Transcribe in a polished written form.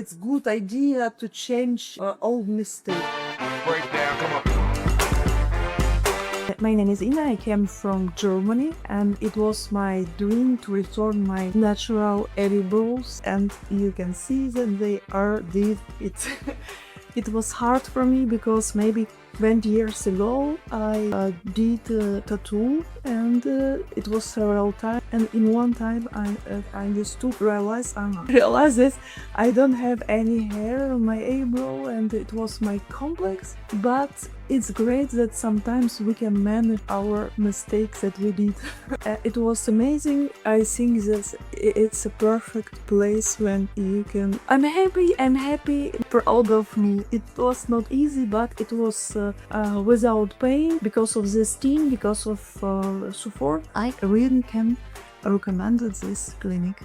It's good idea to change old mistake. Breakdown, come on. My name is Ina, I came from Germany and it was my dream to return my natural eyebrows, and you can see that they are did it. It was hard for me because maybe 20 years ago I did a tattoo, and it was several times, and in one time I used to realize that I don't have any hair on my eyebrow, and it was my complex. But it's great that sometimes we can manage our mistakes that we did. It was amazing. I think that it's a perfect place when you can. I'm happy, proud of me. It was not easy, but it was without pain because of this team, because of support. I really can recommend this clinic.